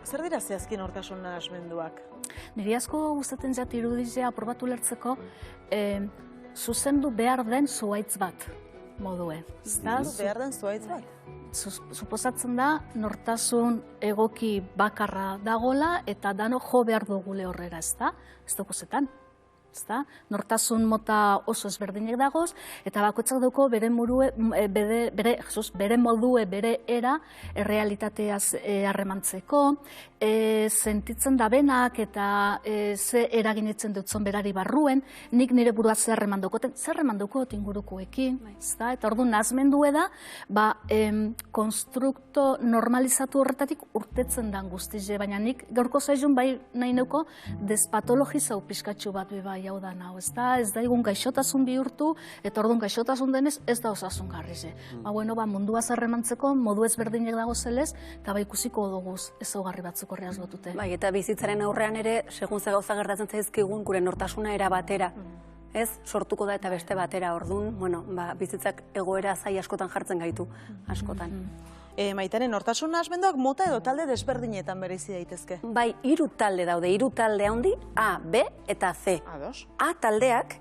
Zer dira zehazki nortasun nahasmenduak? Niri asko gustatzen zait irudizea aprobatu lertzeko zuzendu behar den zuhaitz bat modue. Zuzendu behar den zuhaitz bat? Suposatzen da nortasun egoki bakarra dagola eta dano jo behar dugule horrera, ez da? Ez duguzetan. Nortasun mota oso ezberdinek dagoz, eta bakoitzak dauko bere modue, bere era, errealitateaz harremantzeko, sentitzen da benak eta ze eraginitzen dutzen berari barruen, nik nire burua zer remandokoten, zer remandokot ingurukoekin, eta orduan nahazmendu da, konstrukto normalizatu horretatik urtetzen dan guztize, baina nik gaurko zaizun bai nahi neuko despatologizau pizkatxu bat bai hau da nahu, ez da egun gaixotasun bihurtu, eta orduan gaixotasun denez ez da osasun garrize. Mundua zarremantzeko modu ezberdinek dago zelez, eta ikusiko duguz ezaugarri batzuk horreaz lotute. Bai, eta bizitzaren aurrean ere, segun ze gauza gertatzen zaizkigun, gure nortasuna era batera. Ez, sortuko da eta beste batera, orduan, bizitzak egoera zai askotan jartzen gaitu, askotan. Maitane, nortasun nahasmenduak mota edo talde desberdinetan bereizi daitezke? Bai, 3 talde daude, 3 talde handi, A, B eta C. A taldeak,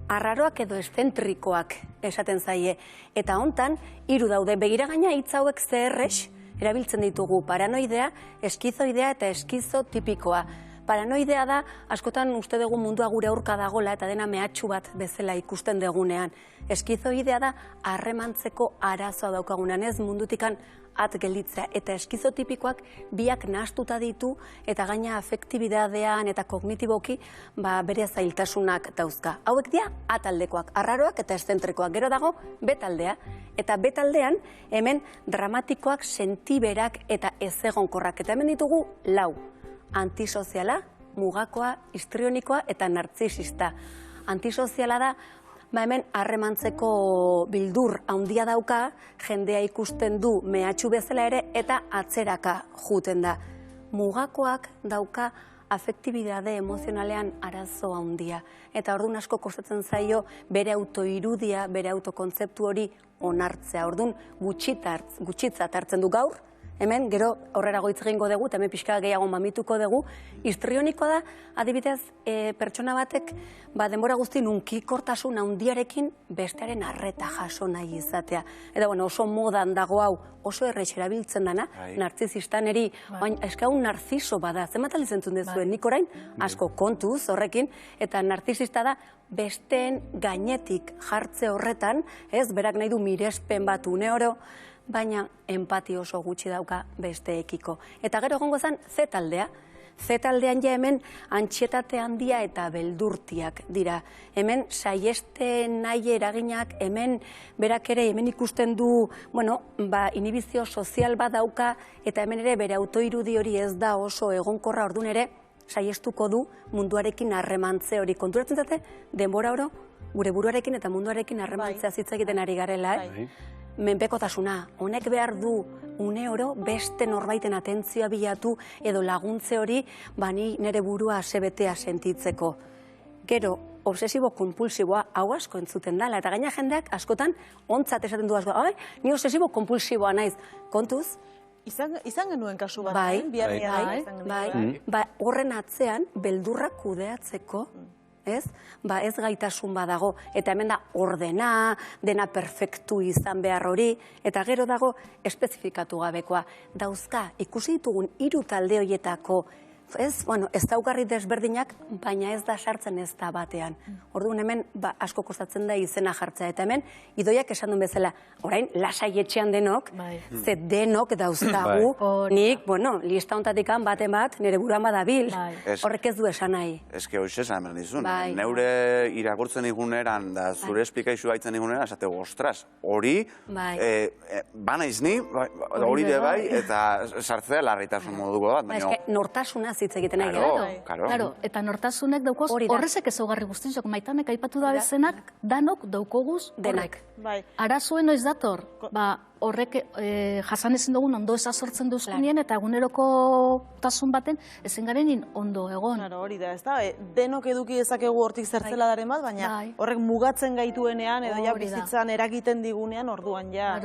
arraroak edo eszentrikoak esaten zaie. Eta hontan, 3 daude, begira gaina hitz hauek CRS erabiltzen ditugu, paranoidea, eskizoidea eta eskizotipikoa. Paranoidea da, askotan uste dugu mundua gure aurka dagola eta dena mehatxu bat bezala ikusten dugunean. Eskizoidea da, harremantzeko arazoa daukagunean, ez mundutikan at gelditzea. Eta eskizotipikoak biak nahastuta ditu eta gaina afektibidadean eta kognitiboki bere zailtasunak dauzka. Hauek dira A taldekoak, arraroak eta eszentrikoak. Gero dago B taldea. Eta B taldean hemen dramatikoak, sentiberak eta ezegonkorrak. Eta hemen ditugu 4. Antisoziala, mugakoa, histrionikoa eta nartzisista. Antisoziala da, hemen harremantzeko bildur handia dauka, jendea ikusten du mehatxu bezala ere eta atzeraka juten da. Mugakoak dauka afektibidade emozionalean arazo handia. Eta orduan asko kostatzen zaio bere autoirudia, bere autokontzeptu hori onartzea. Orduan gutxitzat hartzen du gaur, hemen, gero horrera goitz egingo dugu, eta hemen pixka gehiago mamituko dugu. Histrionikoa da, adibidez, pertsona batek denbora guzti nunkikortasun handiarekin bestearen arreta jaso nahi izatea. Eta oso modan dago hau, oso errex erabiltzen dana, nartzisistan eri, baina eska un narziso bada, zenbat alizentzun dezuen, nik orain asko kontuz horrekin, eta nartzisista da besteen gainetik jartze horretan, ez, berak nahi du mirespen bat une oro, baina empati oso gutxi dauka besteekiko. Eta gero egongo zen Z taldea. Z taldean ja hemen antsietate handia eta beldurtiak dira. Hemen saieste nahi eraginak, hemen berak ere, hemen ikusten du, inhibizio sozial bat dauka, eta hemen ere bere autoirudi hori ez da oso egonkorra, orduan ere, saiestuko du munduarekin harremantze hori. Konturatzen zate, denbora oro, gure buruarekin eta munduarekin harremantzea hitz egiten ari garela, menpekotasuna, honek behar du une oro beste norbaiten atentzioa bilatu edo laguntze hori ni nire burua asebetea sentitzeko. Gero, obsesibo-kompulsiboa hau asko entzuten dela, eta gaina jendeak askotan ontzat esaten du asko, ni obsesibo-kompulsiboa naiz, kontuz? Izan genuen kasu bat, horren atzean beldurrak kudeatzeko, ez gaitasun badago, eta hemen da ordena, dena perfektu izan behar hori, eta gero dago espezifikatu gabekoa. Dauzka, ikusi ditugun 3 talde horietako, ez daugarri desberdinak, baina ez da sartzen ez da batean. Orduan hemen asko kostatzen da izena jartzea, eta hemen idoiak esan duen bezala, orain lasai etxean denok, ze denok dauzkagu, nik, lista hontatik baten bat, nire buruan badabil, horrek ez du esan nahi. Ez que hoxe esan behar dizun, neure irakurtzen iguneran, da zure esplikaizu gaitzen iguneran, esategu, ostras, hori, bana izni, hori de bai, eta sartzea larritasun moduko bat, baina... Nortasuna hitz egiten nahi gara. Claro, eta nortasunek daukoz horrezek ezaugarri guztiak, Maitanek aipatu da bezenak, danok daukoguz horrek. Arazoen noiz dator, horrek jasan ezin dugun ondo ezazortzen duzkunien eta eguneroko tasun baten ezin garenin ondo egon. Hori da, ez da, denok eduki dezakegu hortik zertzela daren bat, baina horrek mugatzen gaituenean edo ja bizitzan eragiten digunean orduan ja